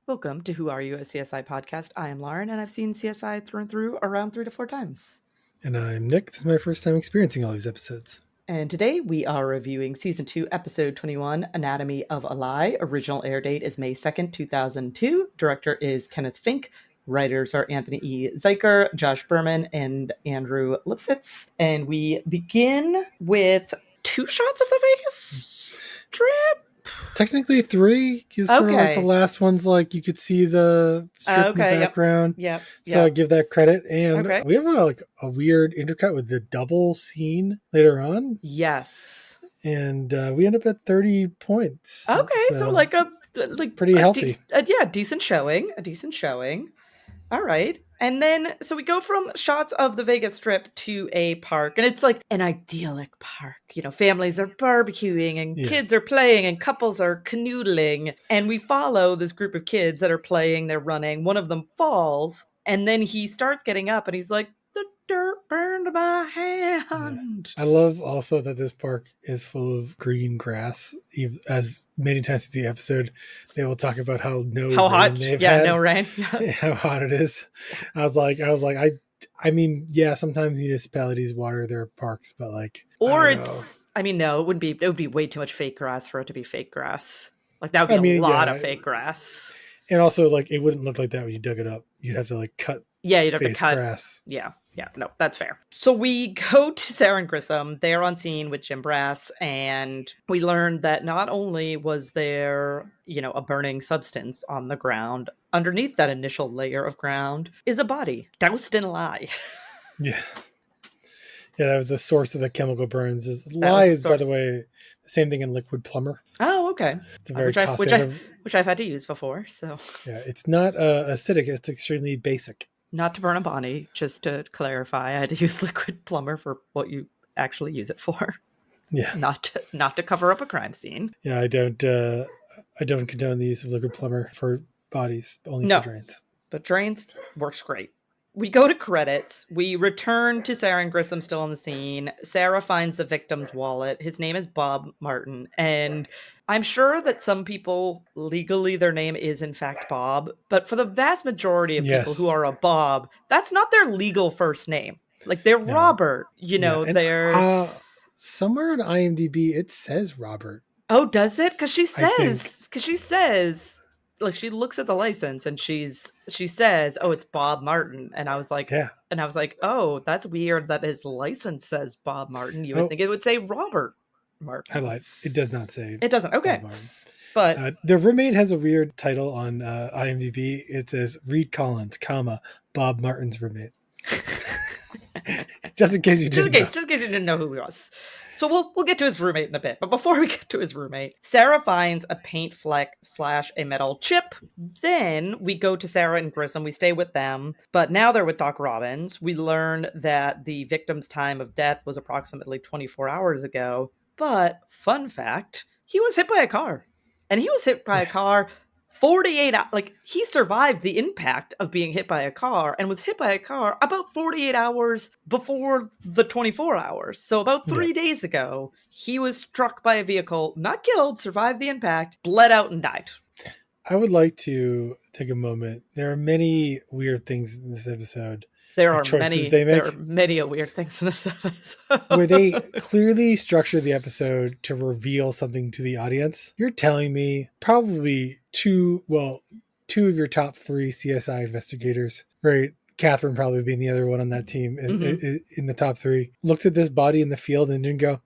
Welcome to Who Are You, a CSI podcast. I am Lauren, and I've seen CSI through and through around 3 to 4 times. And I'm Nick. This is my first time experiencing all these episodes. And today we are reviewing Season 2, Episode 21, Anatomy of a Lie. Original air date is May 2nd, 2002. Director is Kenneth Fink. Writers are Anthony E. Zeiker, Josh Berman, and Andrew Lipsitz. And we begin with 2 shots of the Vegas Strip. Technically 3, because sort of like the last one's like you could see the strip in the background. Yep. So I give that credit. And we have a weird intercut with the double scene later on. Yes. And we end up at 30 points. Okay, so pretty healthy. Decent showing. A decent showing. All right. And then, so we go from shots of the Vegas Strip to a park, and it's like an idyllic park. You know, families are barbecuing and kids are playing and couples are canoodling. And we follow this group of kids that are playing, they're running. One of them falls, and then he starts getting up and he's like, the dirt burned my hand. I love also that this park is full of green grass. As many times through the episode, they will talk about how hot they've had. No rain. How hot it is. I was like, I mean, yeah, sometimes municipalities water their parks, but like, it would be way too much fake grass for it to be fake grass. Like that would be a lot of fake grass. And also, like, it wouldn't look like that when you dug it up. You'd have to like cut. Yeah, you'd have to cut grass. Yeah, no, that's fair. So we go to Sarah and Grissom. They're on scene with Jim Brass, and we learned that not only was there, a burning substance on the ground, underneath that initial layer of ground is a body doused in lye. Yeah. Yeah, that was the source of the chemical burns. Lye is, by the way, the same thing in liquid plumber. Oh, okay. It's a very which I've had to use before. So yeah, it's not acidic. It's extremely basic. Not to burn a body, just to clarify, I had to use liquid plumber for what you actually use it for. Yeah, not to cover up a crime scene. Yeah, I don't condone the use of liquid plumber for bodies, only for drains. But drains works great. We go to credits. We return to Sarah and Grissom still on the scene. Sarah finds the victim's wallet. His name is Bob Martin. And I'm sure that some people, legally, their name is in fact Bob. But for the vast majority of people who are a Bob, that's not their legal first name. Like, they're Robert. They're... somewhere on IMDb, it says Robert. Oh, does it? Because she says... Like, she looks at the license and she says, "Oh, it's Bob Martin," and I was like, "Oh, that's weird that his license says Bob Martin. You would think it would say Robert Martin." I lied. It does not say. It doesn't. Okay, but the roommate has a weird title on IMDb. It says Reed Collins, Bob Martin's roommate. Just in case you didn't know. Just in case you didn't know who he was. So we'll get to his roommate in a bit. But before we get to his roommate, Sarah finds a paint fleck / a metal chip. Then we go to Sarah and Grissom. We stay with them. But now they're with Doc Robbins. We learn that the victim's time of death was approximately 24 hours ago. But fun fact, he was hit by a car. And he was hit by a car 48 hours. Like, he survived the impact of being hit by a car and was hit by a car about 48 hours before the 24 hours. So about 3 days ago, he was struck by a vehicle, not killed, survived the impact, bled out and died. I would like to take a moment. There are many weird things in this episode. There are many weird things in this episode. Where they clearly structure the episode to reveal something to the audience. You're telling me probably two of your top 3 CSI investigators, right? Catherine probably being the other one on that team in the top 3, looked at this body in the field and didn't go,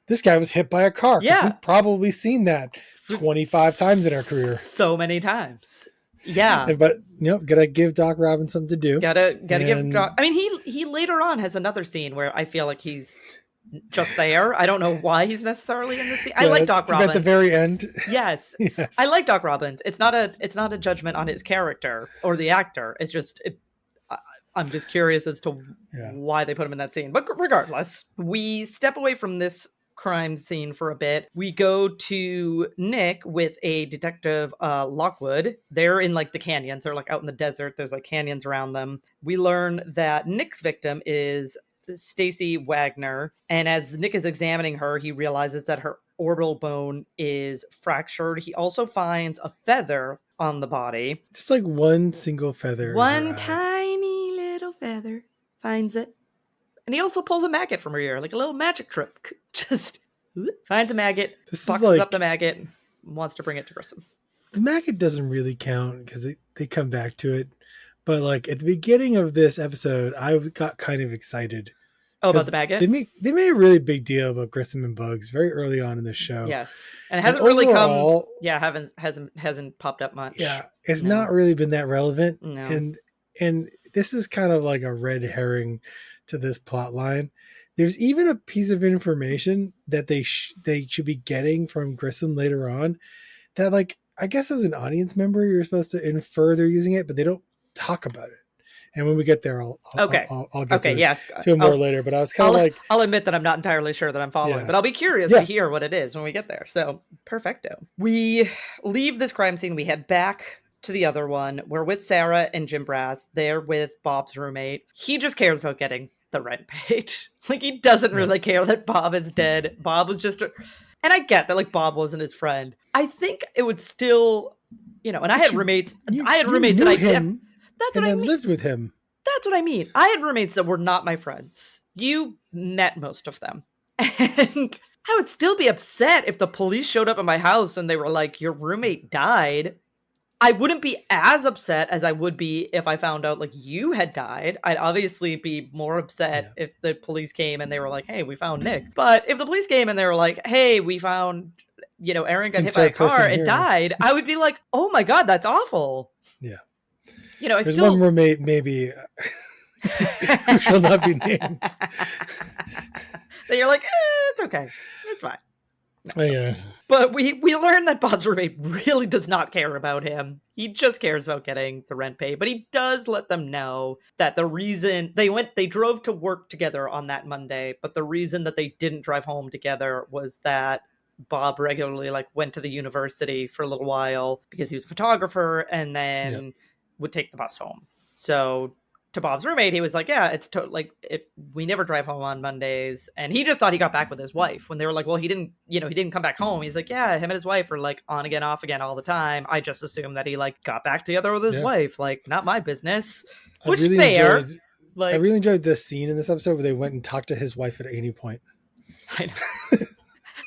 this guy was hit by a car. Yeah. We've probably seen that 25 times in our career. So many times. Yeah, but gotta give Doc Robbins something to do. Gotta give Doc. I mean, he later on has another scene where I feel like he's just there. I don't know why he's necessarily in the scene. I like Doc Robbins at the very end. Yes. I like Doc Robbins. It's not a judgment on his character or the actor. It's just I'm just curious as to why they put him in that scene. But regardless, we step away from this crime scene for a bit. We go to Nick with a detective, Lockwood. They're in like the canyons. They're like out in the desert. There's like canyons around them. We learn that Nick's victim is Stacy Wagner. And as Nick is examining her, he realizes that her orbital bone is fractured. He also finds a feather on the body. Just like one single feather in her One eye. tiny little feather finds it. And he also pulls a maggot from her ear, like a little magic trick. Just finds a maggot, boxes up the maggot, wants to bring it to Grissom. The maggot doesn't really count because they come back to it. But like at the beginning of this episode, I got kind of excited. Oh, about the maggot? They made a really big deal about Grissom and Bugs very early on in the show. Yes. And it hasn't really come. Yeah, hasn't popped up much. Yeah. It's not really been that relevant. No. And this is kind of like a red herring to this plot line. There's even a piece of information that they should be getting from Grissom later on that, like, I guess as an audience member, you're supposed to infer they're using it, but they don't talk about it. And when we get there, I'll get to it more later. But I was kind of like... I'll admit that I'm not entirely sure that I'm following, but I'll be curious to hear what it is when we get there. So, perfecto. We leave this crime scene. We head back to the other one. We're with Sarah and Jim Brass. They're with Bob's roommate. He just cares about getting the rent paid. Like, he doesn't really care that Bob is dead. Bob was just... And I get that, like, Bob wasn't his friend. I think it would still... You know, and I had roommates... I had roommates that I... That's what I mean. Lived with him. That's what I mean. I had roommates that were not my friends. You met most of them. And I would still be upset if the police showed up at my house and they were like, your roommate died. I wouldn't be as upset as I would be if I found out like you had died. I'd obviously be more upset if the police came and they were like, hey, we found Nick. But if the police came and they were like, hey, we found, you know, Aaron got hit by a car and died, I would be like, oh my God, that's awful. Yeah. You know, there's one roommate maybe who shall not be named. That you're like, it's okay. It's fine. No. Yeah. But we learned that Bob's roommate really does not care about him. He just cares about getting the rent paid. But he does let them know that the reason they drove to work together on that Monday, but the reason that they didn't drive home together was that Bob regularly like went to the university for a little while because he was a photographer and then would take the bus home. So to Bob's roommate, he was like, yeah, it's we never drive home on Mondays. And he just thought he got back with his wife when they were like, well, he didn't come back home. He's like, yeah, him and his wife are like on again, off again all the time. I just assumed that he like got back together with his wife. Like, not my business. Which really fair. I really enjoyed this scene in this episode where they went and talked to his wife at any point. I know.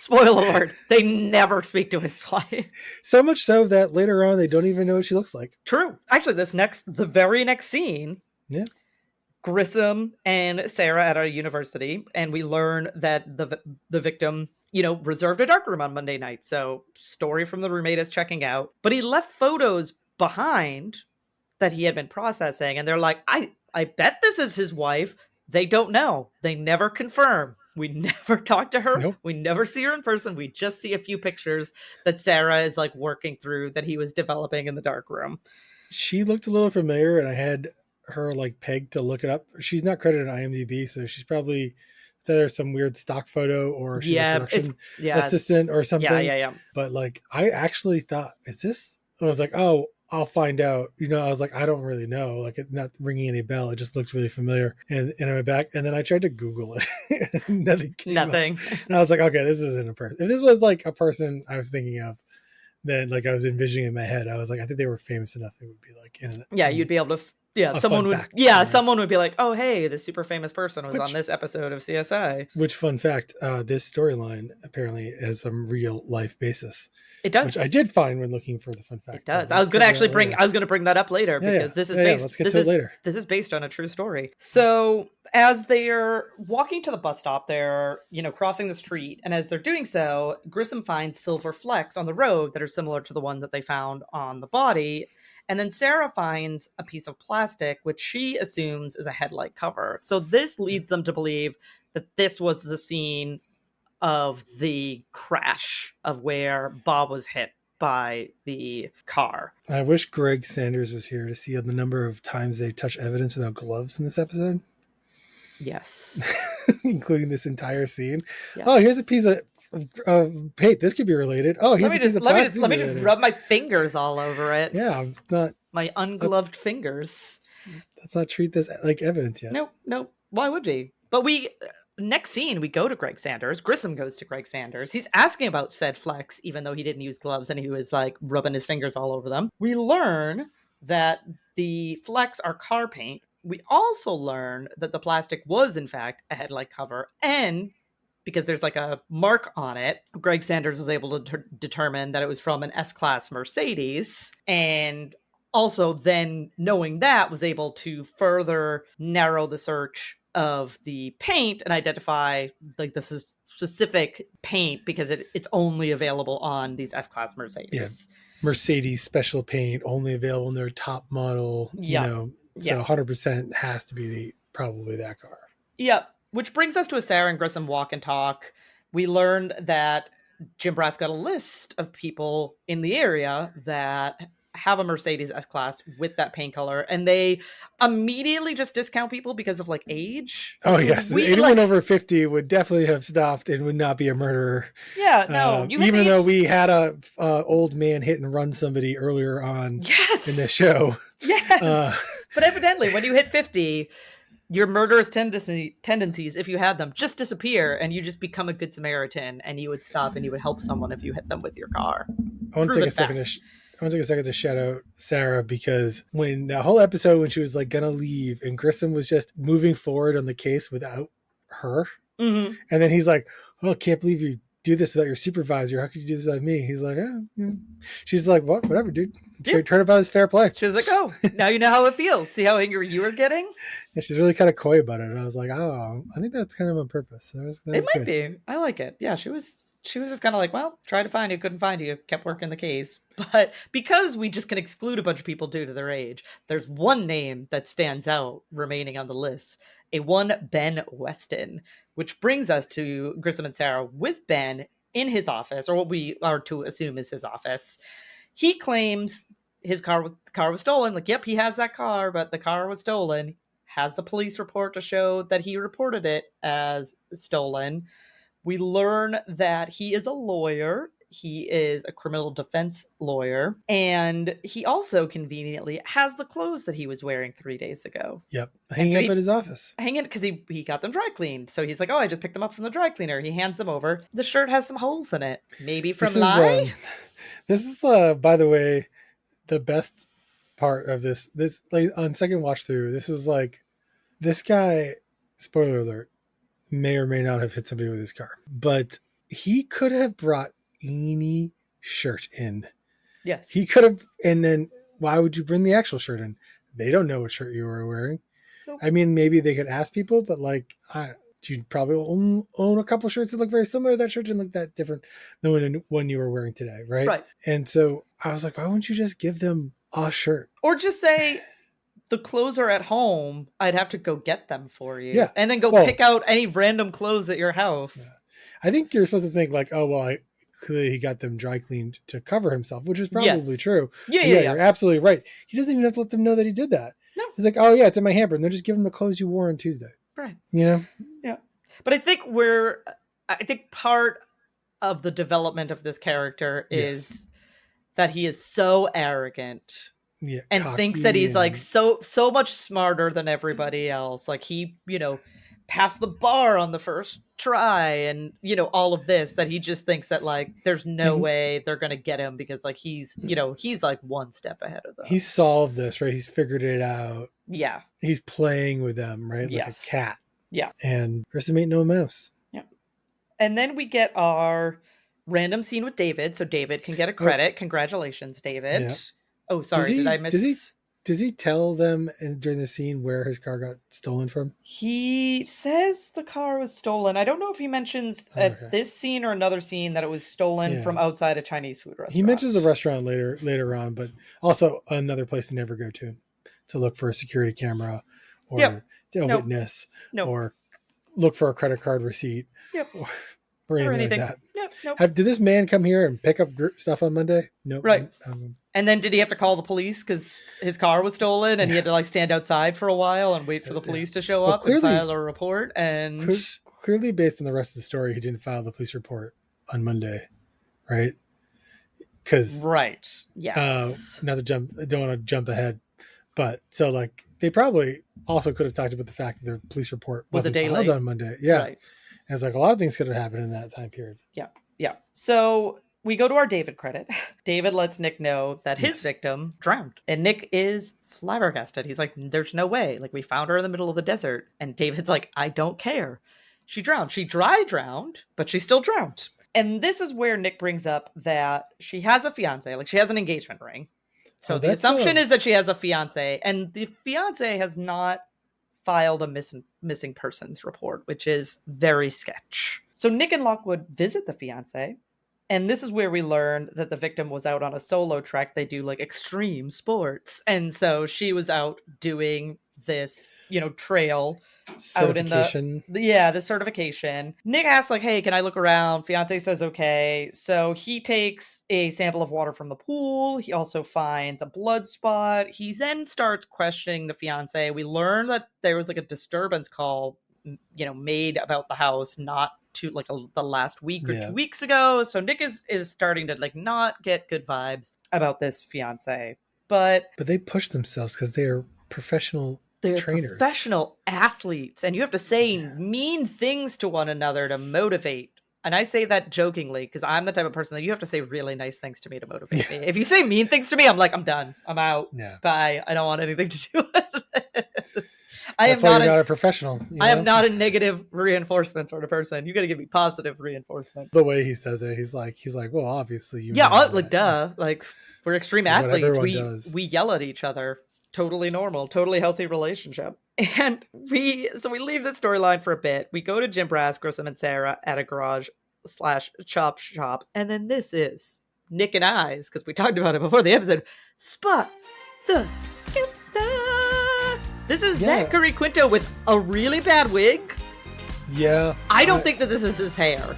Spoiler alert, they never speak to his wife. So much so that later on they don't even know what she looks like. True. Actually, the very next scene, Grissom and Sarah at our university, and we learn that the victim, you know, reserved a dark room on Monday night. So story from the roommate is checking out. But he left photos behind that he had been processing, and they're like, I bet this is his wife. They don't know. They never confirm. We never talk to her. Nope. We never see her in person. We just see a few pictures that Sarah is like working through that he was developing in the dark room. She looked a little familiar, and I had her like pegged to look it up. She's not credited on IMDb, so she's probably it's either some weird stock photo or she's a production assistant or something. Yeah. But like, I actually thought, is this? I was like, oh, I'll find out. You know, I was like, I don't really know. Like, it's not ringing any bell. It just looks really familiar. And I went back, and then I tried to Google it. Nothing. And I was like, okay, this isn't a person. If this was like a person I was thinking of, then like I was envisioning in my head, I was like, I think they were famous enough. It would be like you'd be able to. Someone would be like, oh, hey, this super famous person was on this episode of CSI. Which, fun fact, this storyline apparently has some real life basis. It does. Which I did find when looking for the fun facts. It does. So I was going to bring that up later because this is based. Let's get to it later. This is based on a true story. So as they're walking to the bus stop, they're, you know, crossing the street. And as they're doing so, Grissom finds silver flecks on the road that are similar to the one that they found on the body. And then Sarah finds a piece of plastic, which she assumes is a headlight cover. So this leads them to believe that this was the scene of the crash of where Bob was hit by the car. I wish Greg Sanders was here to see the number of times they touch evidence without gloves in this episode. Yes. Including this entire scene. Yes. Oh, here's a piece of paint. This could be related. Oh, here's let me just rub my fingers all over it. Yeah, I'm not my ungloved fingers. Let's not treat this like evidence yet. Nope. Why would we? But next scene, we go to Greg Sanders. Grissom goes to Greg Sanders. He's asking about said flecks, even though he didn't use gloves and he was like rubbing his fingers all over them. We learn that the flecks are car paint. We also learn that the plastic was, in fact, a headlight cover. And because there's like a mark on it, Greg Sanders was able to determine that it was from an S-Class Mercedes. And also then knowing that was able to further narrow the search of the paint and identify like this is specific paint because it's only available on these S-Class Mercedes. Yeah. Mercedes special paint, only available in their top model, so 100% has to be probably that car. Yep. Which brings us to a Sarah and Grissom walk and talk. We learned that Jim Brass got a list of people in the area that have a Mercedes S-Class with that paint color, and they immediately just discount people because of like age. Oh yes, anyone over 50 would definitely have stopped and would not be a murderer. Yeah, no. Even though we had a old man hit and run somebody earlier on in the show. Yes, but evidently when you hit 50, your murderous tendencies, if you had them, just disappear, and you just become a good Samaritan, and you would stop and you would help someone if you hit them with your car. I want to take a second to shout out Sarah, because when the whole episode, when she was like gonna leave and Grissom was just moving forward on the case without her, and then he's like, "Oh, can't believe you do this without your supervisor. How could you do this without me?" He's like, she's like, "What? Whatever, dude. Turnabout is fair play." She's like, "Oh, now you know how it feels. See how angry you were getting?" And she's really kind of coy about it. And I was like, "Oh, I think that's kind of on purpose." That was it might be. I like it. Yeah, she was just kind of like, well, tried to find you, couldn't find you, kept working the case. But because we just can exclude a bunch of people due to their age, there's one name that stands out remaining on the list. A one Ben Weston, which brings us to Grissom and Sarah with Ben in his office, or what we are to assume is his office. He claims his car was stolen. Like, yep, he has that car, but the car was stolen. Has a police report to show that he reported it as stolen. We learn that he is a lawyer. He is a criminal defense lawyer. And he also conveniently has the clothes that he was wearing 3 days ago. Yep. Hanging up at his office. Hanging because he got them dry cleaned. So he's like, oh, I just picked them up from the dry cleaner. He hands them over. The shirt has some holes in it. Maybe from lye? This is, by the way, the best part of this. This, like, on second watch through, this was like, this guy, spoiler alert, may or may not have hit somebody with his car, but he could have brought any shirt in. Yes, he could have. And then why would you bring the actual shirt in? They don't know what shirt you were wearing. Nope. I mean, maybe they could ask people, but like, you'd probably own a couple shirts that look very similar. That shirt didn't look that different than the one you were wearing today, right? And so I was like, why wouldn't you just give them a shirt, or just say, the clothes are at home. I'd have to go get them for you. Yeah. And then go pick out any random clothes at your house. Yeah. I think you're supposed to think like, oh, well, clearly he got them dry cleaned to cover himself, which is probably true. Yeah, you're absolutely right. He doesn't even have to let them know that he did that. No. He's like, oh, yeah, it's in my hamper. And they'll just give him the clothes you wore on Tuesday. Right. You know? Yeah. But I think part of the development of this character is that he is so arrogant. Yeah, and thinks that he's like so much smarter than everybody else. Like he, passed the bar on the first try and, all of this, that he just thinks that like, there's no way they're going to get him because like, he's like one step ahead of them. He's solved this, right? He's figured it out. Yeah. He's playing with them, right? Like a cat. Yeah. And Grissom ain't no mouse. Yeah. And then we get our random scene with David. So David can get a credit. Congratulations, David. Yeah. Oh, sorry. Did I miss? Does he tell them during the scene where his car got stolen from? He says the car was stolen. I don't know if he mentions at this scene or another scene that it was stolen from outside a Chinese food restaurant. He mentions the restaurant later on, but also another place to never go to look for a security camera or a witness or look for a credit card receipt or anything like that. Did this man come here and pick up stuff on Monday? Nope. Right. And then did he have to call the police because his car was stolen and he had to like stand outside for a while and wait for the police to show up and file a report? And clearly based on the rest of the story, he didn't file the police report on Monday, right? Because yes. not to jump, I don't want to jump ahead, But so like they probably also could have talked about the fact that their police report Was a wasn't day filed late. on Monday. Yeah. Right. And it's like a lot of things could have happened in that time period. Yeah. Yeah. So we go to our David credit. David lets Nick know that his Yes. victim drowned. And Nick is flabbergasted. He's like, there's no way. Like, we found her in the middle of the desert. And David's like, I don't care. She drowned. She dry drowned, but she still drowned. And this is where Nick brings up that she has a fiance. Like, she has an engagement ring. So the assumption is that she has a fiance. And the fiance has not filed a missing persons report, which is very sketch. So Nick and Lockwood visit the fiance, and this is where we learn that the victim was out on a solo trek. They do like extreme sports, and so she was out doing this, trail out in the certification. Nick asks like, hey, can I look around? Fiance says okay. So he takes a sample of water from the pool. He also finds a blood spot. He then starts questioning the fiance. We learn that there was like a disturbance call, made about the house not to like the last week or 2 weeks ago. So Nick is starting to like not get good vibes about this fiance. But they push themselves because they are professional trainers. Professional athletes, and you have to say mean things to one another to motivate. And I say that jokingly because I'm the type of person that you have to say really nice things to me to motivate me. If you say mean things to me, I'm like, I'm done. I'm out. Yeah. Bye. I don't want anything to do with this. That's why you're not a professional. I am not a negative reinforcement sort of person. You got to give me positive reinforcement. The way he says it, he's like, well, obviously you. Yeah, like duh. Like we're extreme athletes. We yell at each other. Totally normal, totally healthy relationship. And we leave the storyline for a bit. We go to Jim Brass, Grissom, and Sarah at a garage/chop shop. And then this is Nick and I's, because we talked about it before the episode, Spot the Guest Star. This is Zachary Quinto with a really bad wig. Yeah. I don't think that this is his hair.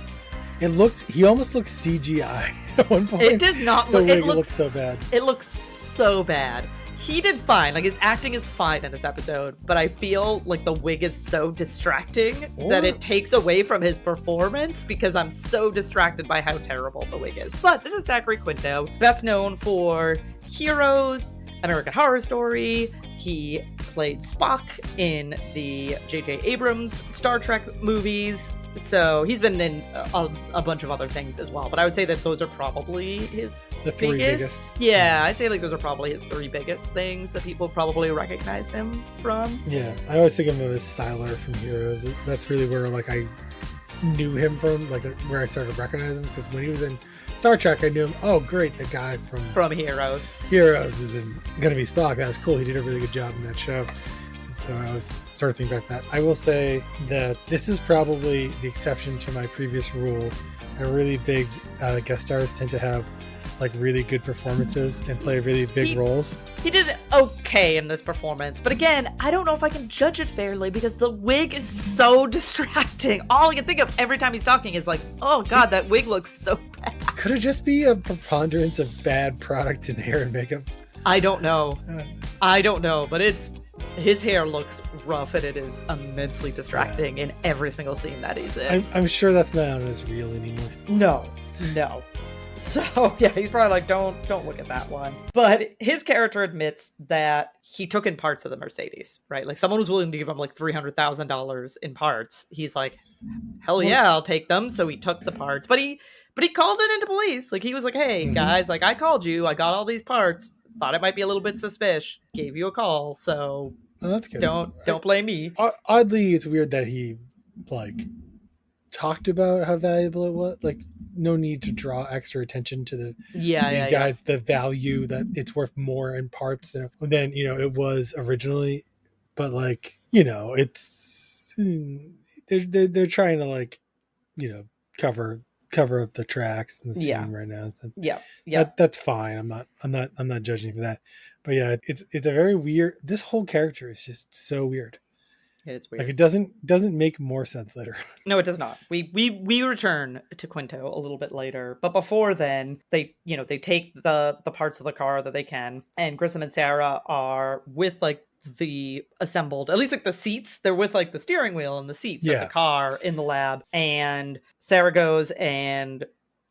He almost looks CGI at one point. It does not look, it looks so bad. It looks so bad. He did fine. Like, his acting is fine in this episode, but I feel like the wig is so distracting that it takes away from his performance because I'm so distracted by how terrible the wig is. But this is Zachary Quinto, best known for Heroes, American Horror Story. He played Spock in the J.J. Abrams Star Trek movies. So he's been in a bunch of other things as well, but I would say that those are probably his three biggest. Yeah, I'd say like those are probably his three biggest things that people probably recognize him from. Yeah, I always think of him as Siler from Heroes. That's really where like I knew him from, like where I started recognizing him, because when he was in Star Trek, I knew him. Oh, great, the guy from Heroes. Heroes is gonna be Spock. That was cool. He did a really good job in that show. So I was sort of thinking about that. I will say that this is probably the exception to my previous rule. Really big guest stars tend to have like really good performances and play really big roles. He did okay in this performance, but again, I don't know if I can judge it fairly because the wig is so distracting. All I can think of every time he's talking is like, oh god, that wig looks so bad. Could it just be a preponderance of bad product in hair and makeup? I don't know, but his hair looks rough and it is immensely distracting in every single scene that he's in. I'm sure that's not as real anymore. No. So yeah, he's probably like, don't look at that one. But his character admits that he took in parts of the Mercedes, right? Like someone was willing to give him like $300,000 in parts. He's like, hell yeah, I'll take them. So he took the parts, but he called it into police. Like he was like, hey guys, like I called you, I got all these parts. Thought it might be a little bit suspicious. Gave you a call, so that's good. Don't blame me. Oddly, it's weird that he like talked about how valuable it was. Like, no need to draw extra attention to these guys. The value that it's worth more in parts than it was originally. But like it's they're trying to like cover up the tracks in the scene right now. So that's fine. I'm not judging for that. But yeah, it's a very weird. This whole character is just so weird. It's weird. Like it doesn't make more sense later. No, it does not. We return to Quinto a little bit later, but before then, they take the parts of the car that they can, and Grissom and Sarah are with like the assembled, at least like the seats, they're with like the steering wheel and the seats of the car in the lab, and Sarah goes and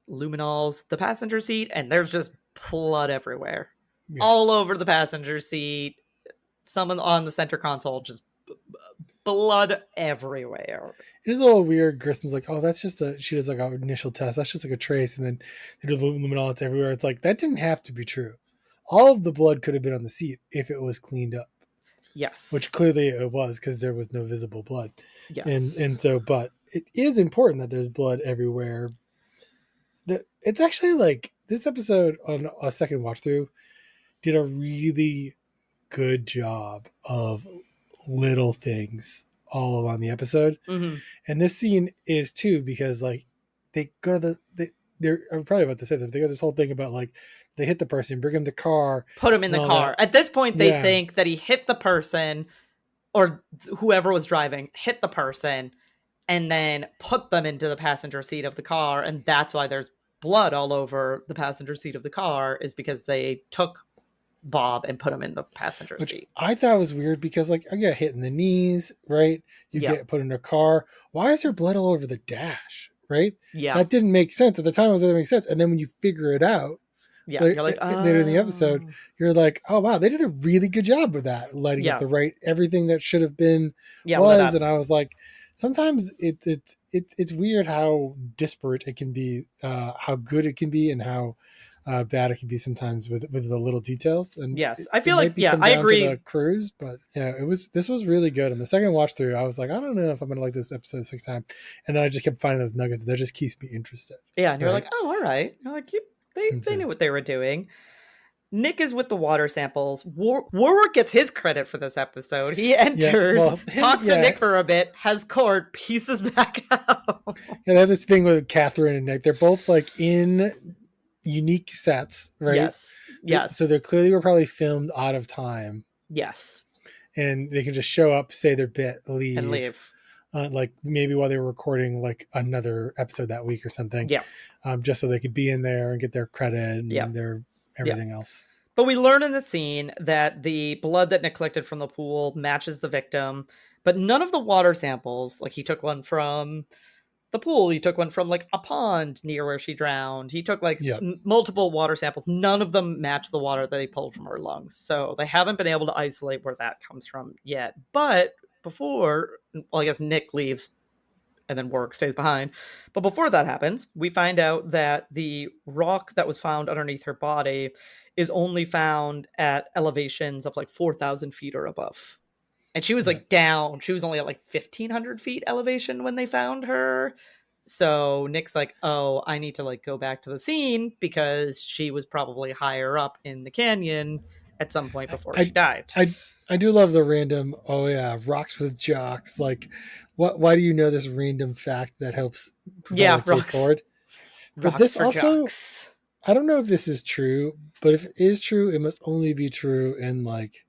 luminols the passenger seat, and there's just blood everywhere all over the passenger seat. Someone on the center console, just blood everywhere. It is a little weird. Grissom's like, oh, that's just she does like an initial test. That's just like a trace. And then they do luminol everywhere. It's like, that didn't have to be true. All of the blood could have been on the seat if it was cleaned up. Yes. Which clearly it was, because there was no visible blood. Yes. And so, but it is important that there's blood everywhere. It's actually like, this episode on a second watch through did a really good job of little things all along the episode. Mm-hmm. And this scene is too, because like they go they're I'm probably about to say this. They got this whole thing about like they hit the person, bring him the car, put him in the car. At this point, they think that he hit the person, or whoever was driving hit the person, and then put them into the passenger seat of the car, and that's why there's blood all over the passenger seat of the car, is because they took Bob and put him in the passenger seat. I thought was weird, because like I got hit in the knees, right? You get put in a car. Why is there blood all over the dash, right? Yeah, that didn't make sense at the time. It doesn't make sense, and then when you figure it out, you're like, later in the episode, you're like, oh wow, they did a really good job with that, lighting up the right everything that should have been was. And I was like, sometimes it's weird how disparate it can be, how good it can be, and how bad it can be sometimes with the little details. And yes, I feel like I agree. The cruise, but yeah, this was really good. And the second watch through, I was like, I don't know if I'm gonna like this episode 6 times. And then I just kept finding those nuggets that just keeps me interested. Yeah, and you're like, oh, all right. You're like, they knew what they were doing. Nick is with the water samples. Warwick gets his credit for this episode. He enters, talks to Nick for a bit, has court, pieces back out. Yeah, they have this thing with Catherine and Nick. They're both like in unique sets, right? Yes. So they clearly were probably filmed out of time. Yes. And they can just show up, say their bit, leave. And leave. Like maybe while they were recording like another episode that week or something. Yeah. Just so they could be in there and get their credit and their everything else. But we learn in the scene that the blood that Nick collected from the pool matches the victim, but none of the water samples, like he took one from the pool, he took one from like a pond near where she drowned, he took like multiple water samples, none of them match the water that he pulled from her lungs. So they haven't been able to isolate where that comes from yet. But before, well, I guess Nick leaves and then Warwick stays behind. But before that happens, we find out that the rock that was found underneath her body is only found at elevations of like 4,000 feet or above. And she was like down. She was only at like 1,500 feet elevation when they found her. So Nick's like, oh, I need to like go back to the scene, because she was probably higher up in the canyon at some point before she died. I do love the random, rocks with jocks. Like, why do you know this random fact that helps provide a case forward? But this also, jocks. I don't know if this is true, but if it is true, it must only be true in like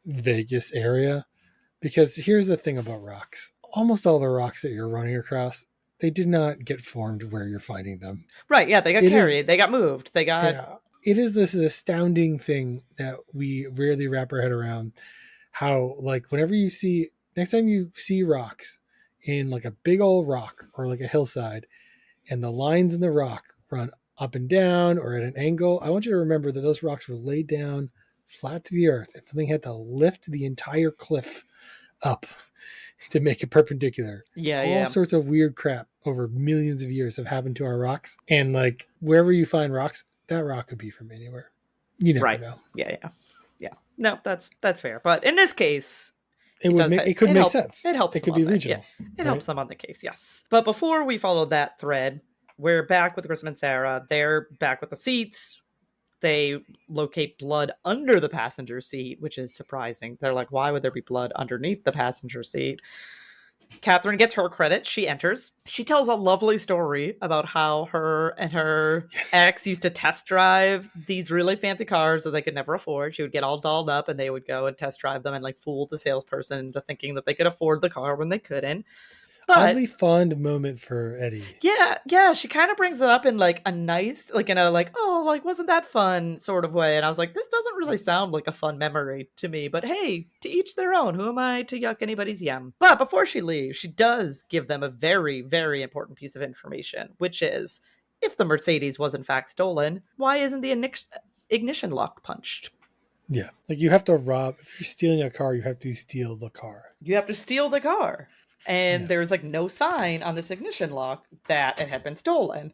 Vegas area. Because here's the thing about rocks. Almost all the rocks that you're running across, they did not get formed where you're finding them. Right, yeah, they got carried, they got moved, they got... Yeah. It is this astounding thing that we rarely wrap our head around, how like whenever you see, next time you see rocks in like a big old rock or like a hillside, and the lines in the rock run up and down or at an angle, I want you to remember that those rocks were laid down flat to the earth, and something had to lift the entire cliff up to make it perpendicular. All sorts of weird crap over millions of years have happened to our rocks, and like wherever you find rocks, that rock could be from anywhere. You never know. Yeah. No, that's fair. But in this case, it could make sense. It helps. It could be regional. It helps them on the case. Yes. But before we follow that thread, we're back with Grissom and Sarah. They're back with the seats. They locate blood under the passenger seat, which is surprising. They're like, why would there be blood underneath the passenger seat? Catherine gets her credit. She enters. She tells a lovely story about how her and her ex used to test drive these really fancy cars that they could never afford. She would get all dolled up and they would go and test drive them and like fool the salesperson into thinking that they could afford the car when they couldn't. But, oddly fond moment for Eddie. Yeah. She kind of brings it up in like a nice, like in a like, oh, like wasn't that fun sort of way. And I was like, this doesn't really sound like a fun memory to me. But hey, to each their own. Who am I to yuck anybody's yum? But before she leaves, she does give them a very, very important piece of information, which is, if the Mercedes was in fact stolen, why isn't the ignition lock punched? Yeah. Like you have to rob, if you're stealing a car, you have to steal the car. You have to steal the car. And Yeah. there's like no sign on this ignition lock that it had been stolen.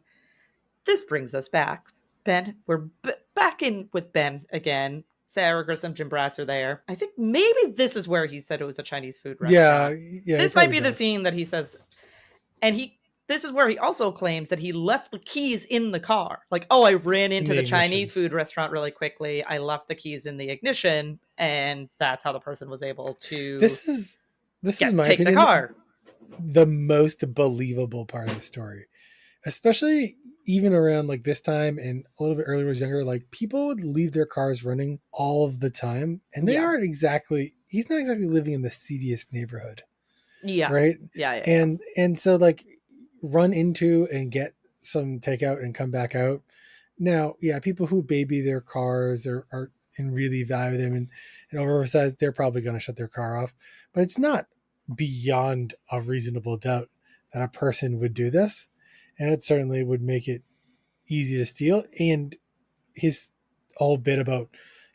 This brings us back. Ben, we're back in with Ben again. Sarah Grissom, Jim Brass are there. I think maybe this is where he said it was a Chinese food Yeah. restaurant. Yeah. This might be the scene that he says, and this is where he also claims that he left the keys in the car. Like, oh, I ran into the Chinese food restaurant really quickly. I left the keys in the ignition, and that's how the person was able to This is my take opinion, the car. The most believable part of the story. Especially even around like this time and a little bit earlier when I was younger, like people would leave their cars running all of the time. And they aren't exactly, he's not exactly living in the seediest neighborhood. Yeah. Right. Yeah. And so like run into and get some takeout and come back out. Now, yeah, people who baby their cars are and really value them and oversized, they're probably going to shut their car off. But it's not beyond a reasonable doubt that a person would do this. And it certainly would make it easy to steal. And his whole bit about,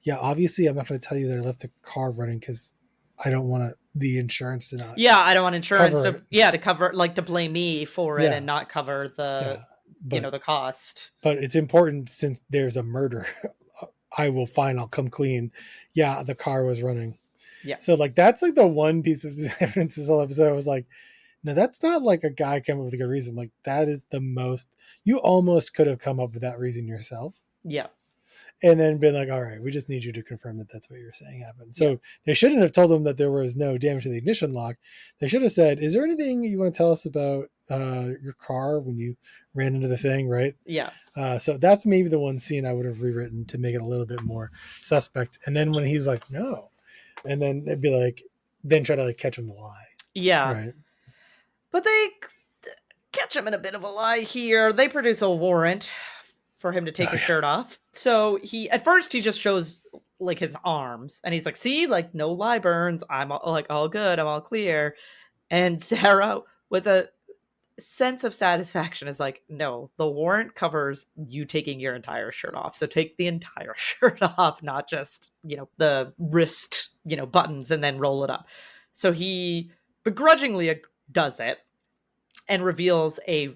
yeah, obviously I'm not going to tell you that I left the car running because I don't want the insurance to not. Yeah, I don't want insurance to cover, like to blame me for it and not cover the, the cost. But it's important since there's a murder. I'll come clean. Yeah, the car was running. Yeah. So like, that's like the one piece of evidence this whole episode. I was like, no, that's not like a guy came up with a good reason. Like that is the most, you almost could have come up with that reason yourself. Yeah. And then been like, all right, we just need you to confirm that that's what you're saying happened. So they shouldn't have told him that there was no damage to the ignition lock. They should have said, is there anything you want to tell us about your car when you ran into the thing? Right. Yeah. So that's maybe the one scene I would have rewritten to make it a little bit more suspect. And then when he's like, no, and then it'd be like, then try to like catch him in a lie. Yeah. Right. But they catch him in a bit of a lie here. They produce a warrant for him to take his shirt off. So at first he just shows like his arms and he's like, see, like no lie burns. I'm all good. I'm all clear. And Sarah with a sense of satisfaction is like, no, the warrant covers you taking your entire shirt off. So take the entire shirt off, not just, the wrist, buttons and then roll it up. So he begrudgingly does it and reveals a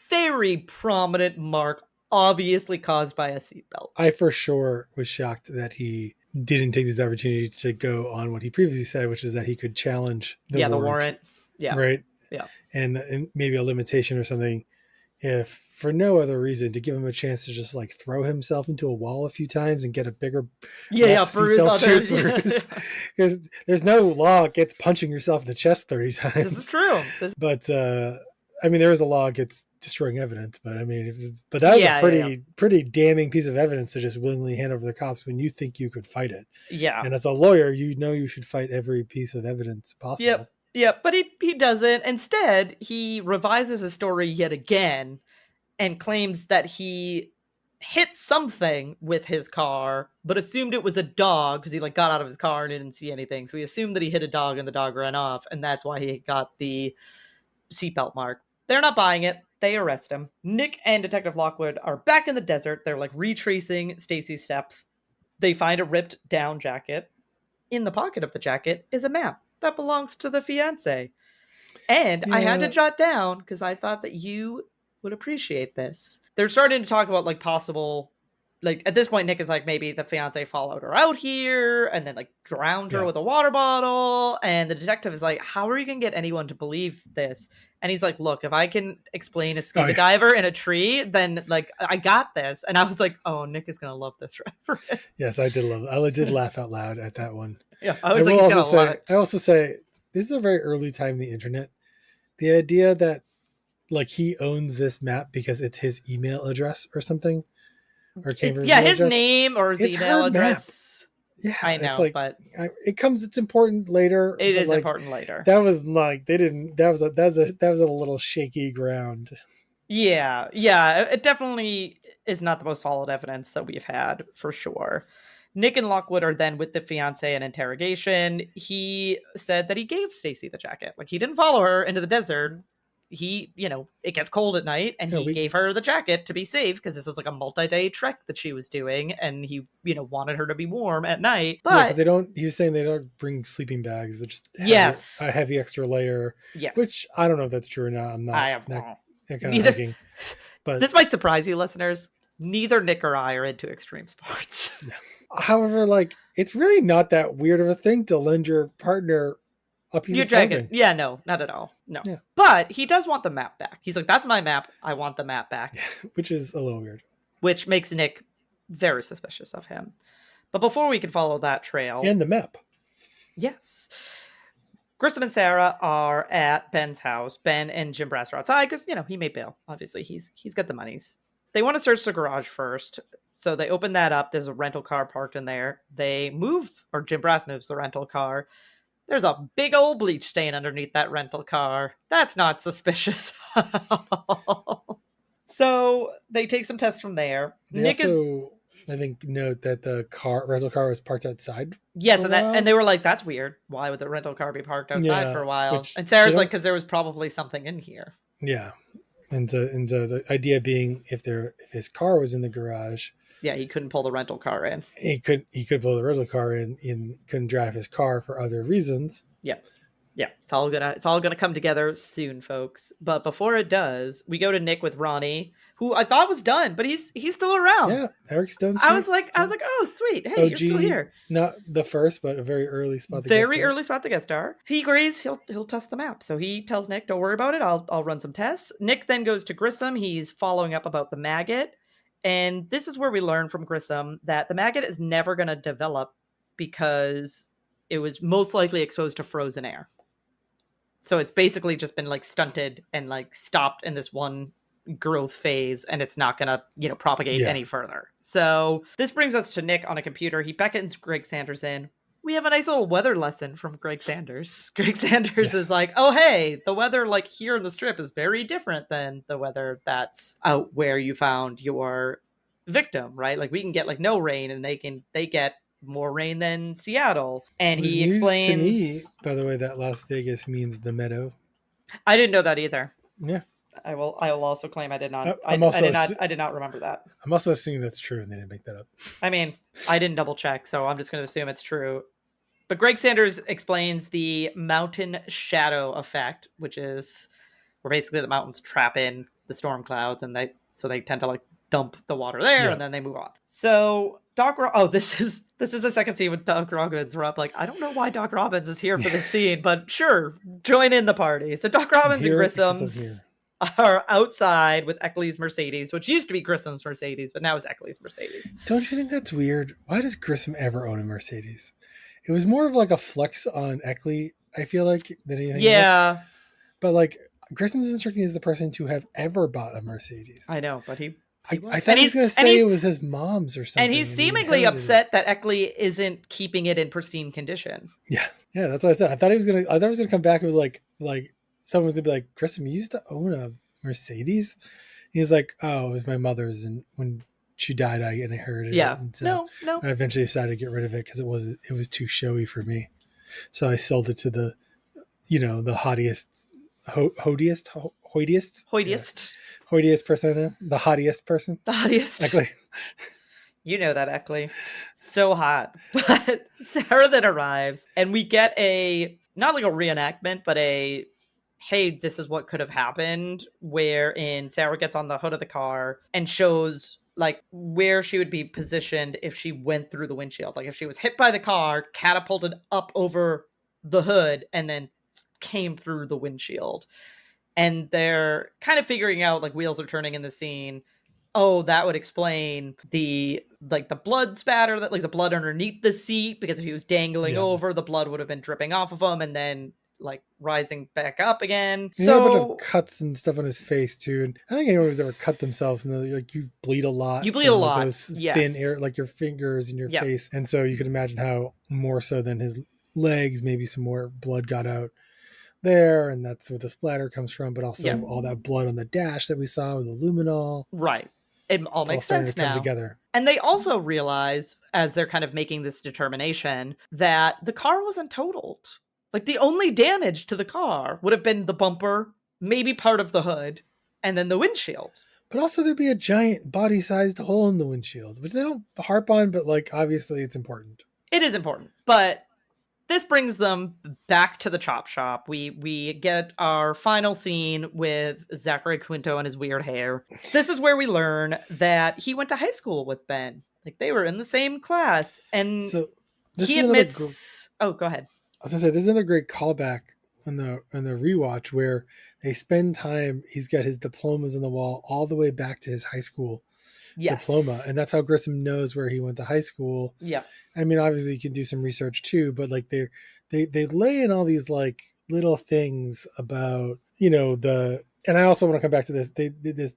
very prominent mark, obviously caused by a seatbelt. I for sure was shocked that he didn't take this opportunity to go on what he previously said, which is that he could challenge the warrant. Yeah. Right. Yeah. And maybe a limitation or something, if for no other reason, to give him a chance to just like throw himself into a wall a few times and get a bigger bruise. Because there's no law against punching yourself in the chest 30 times. This is true. But I mean, there is a law against destroying evidence, but I mean, but that was a pretty damning piece of evidence to just willingly hand over to the cops when you think you could fight it. Yeah. And as a lawyer, you should fight every piece of evidence possible. Yep. But he doesn't. Instead, he revises his story yet again and claims that he hit something with his car, but assumed it was a dog because he got out of his car and didn't see anything. So he assumed that he hit a dog and the dog ran off, and that's why he got the seatbelt mark. They're not buying it. They arrest him. Nick and Detective Lockwood are back in the desert. They're retracing Stacy's steps. They find a ripped down jacket. In the pocket of the jacket is a map that belongs to the fiance. And I had to jot down because I thought that you would appreciate this. They're starting to talk about possible, at this point, Nick is maybe the fiance followed her out here and then drowned her with a water bottle. And the detective is like, how are you going to get anyone to believe this? And he's like, look, if I can explain a scuba diver in a tree, then I got this. And I was like, oh, Nick is going to love this reference. Yes, I did love it. I did laugh out loud at that one. Yeah, I was I also say this is a very early time in the internet. The idea that he owns this map because it's his email address or something, or came from his name or his email address. Yeah, I know, but it's important later. It is important later. That was they didn't. That was a little shaky ground. Yeah, it definitely is not the most solid evidence that we've had for sure. Nick and Lockwood are then with the fiance in interrogation. He said that he gave Stacy the jacket. He didn't follow her into the desert. he, it gets cold at night, and he gave her the jacket to be safe because this was like a multi-day trek that she was doing, and he, wanted her to be warm at night. But he was saying they don't bring sleeping bags. They're just a heavy extra layer. Yes. Which I don't know if that's true or not. I'm not that kind of thinking. But this might surprise you, listeners. Neither Nick or I are into extreme sports. However, it's really not that weird of a thing to lend your partner a piece of clothing. Yeah, no, not at all. No. Yeah. But he does want the map back. He's like, that's my map. I want the map back. Yeah, which is a little weird. Which makes Nick very suspicious of him. But before we can follow that trail... And the map. Yes. Grissom and Sarah are at Ben's house. Ben and Jim Brass are outside because, he made bail. Obviously, he's got the monies. They want to search the garage first. So they open that up. There's a rental car parked in there. Jim Brass moves the rental car. There's a big old bleach stain underneath that rental car. That's not suspicious at all. So they take some tests from there. I think, note that the rental car was parked outside. Yes, and they were like, that's weird. Why would the rental car be parked outside for a while? And Sarah's like, because there was probably something in here. Yeah. And so the idea being if his car was in the garage. Yeah, he couldn't pull the rental car in. He could pull the rental car in and couldn't drive his car for other reasons. Yeah. Yeah. It's all gonna come together soon, folks. But before it does, we go to Nick with Ronnie, who I thought was done, but he's still around. Yeah, Eric Stone's. I was like, oh sweet. Hey, you're still here. Not the first, but a very early spot to guest star. He agrees he'll test the map. So he tells Nick, don't worry about it. I'll run some tests. Nick then goes to Grissom. He's following up about the maggot. And this is where we learn from Grissom that the maggot is never going to develop because it was most likely exposed to frozen air. So it's basically just been stunted and stopped in this one growth phase, and it's not going to, propagate any further. So this brings us to Nick on a computer. He beckons Greg Sanders in. We have a nice little weather lesson from Greg Sanders. Greg Sanders is like, oh, hey, the weather here in the strip is very different than the weather that's out where you found your victim, right? We can get no rain, and they get more rain than Seattle. And he explains to me, by the way, that Las Vegas means the meadow. I didn't know that either. Yeah. I will also claim I did not. I did not remember that. I'm also assuming that's true, and they didn't make that up. I mean, I didn't double check, so I'm just going to assume it's true. But Greg Sanders explains the mountain shadow effect, which is where basically the mountains trap in the storm clouds, and they tend to dump the water there, and then they move on. So this is the second scene with Doc Robbins, where I'm like, I don't know why Doc Robbins is here for this scene, but sure, join in the party. So Doc Robbins and Grissom's are outside with Eckley's Mercedes, which used to be Grissom's Mercedes, but now is Eckley's Mercedes. Don't you think that's weird? Why does Grissom ever own a Mercedes? It was more of a flex on Eckley, I feel like, than anything else. But Grissom's instructing is the person to have ever bought a Mercedes. I know, but I thought he was going to say it was his mom's or something. And he's seemingly upset that Eckley isn't keeping it in pristine condition. Yeah, that's what I said. I thought he was going to come back and was like someone was going to be like, Grissom, you used to own a Mercedes? He was like, oh, it was my mother's, and when she died, I inherited it. And so no. I eventually decided to get rid of it because it was too showy for me. So I sold it to the hottest person I know. The hottiest person. The hottiest. Eckley. You know that, Eckley. So hot. But Sarah then arrives, and we get not a reenactment, but hey, this is what could have happened, wherein Sarah gets on the hood of the car and shows where she would be positioned if she went through the windshield. If she was hit by the car, catapulted up over the hood, and then came through the windshield. And they're kind of figuring out, wheels are turning in the scene. Oh, that would explain the blood spatter, that the blood underneath the seat, because if he was dangling over, the blood would have been dripping off of him and then rising back up again. He had a bunch of cuts and stuff on his face too. And I think anyone who's ever cut themselves, you bleed a lot. You bleed a lot. Those thin air, your fingers and your face. And so you could imagine how more so than his legs, maybe some more blood got out there, and that's where the splatter comes from, but also all that blood on the dash that we saw with the luminol. Right. It all makes sense now. Come together. And they also realize, as they're kind of making this determination, that the car wasn't totaled. The only damage to the car would have been the bumper maybe part of the hood, and then the windshield. But also there'd be a giant body-sized hole in the windshield, which they don't harp on, but like obviously it's important. It is important, but this brings them back to the chop shop. We get our final scene with Zachary Quinto and his weird hair. This is where we learn that he went to high school with Ben. Like they were in the same class, and So this he is admits. Oh, go ahead. I was gonna say, there's another great callback on the rewatch where they spend time. He's got his diplomas on the wall all the way back to his high school diploma, and that's how Grissom knows where he went to high school. Yeah. I mean, obviously you can do some research too, but like they lay in all these like little things about, you know, the, and I also want to come back to this. They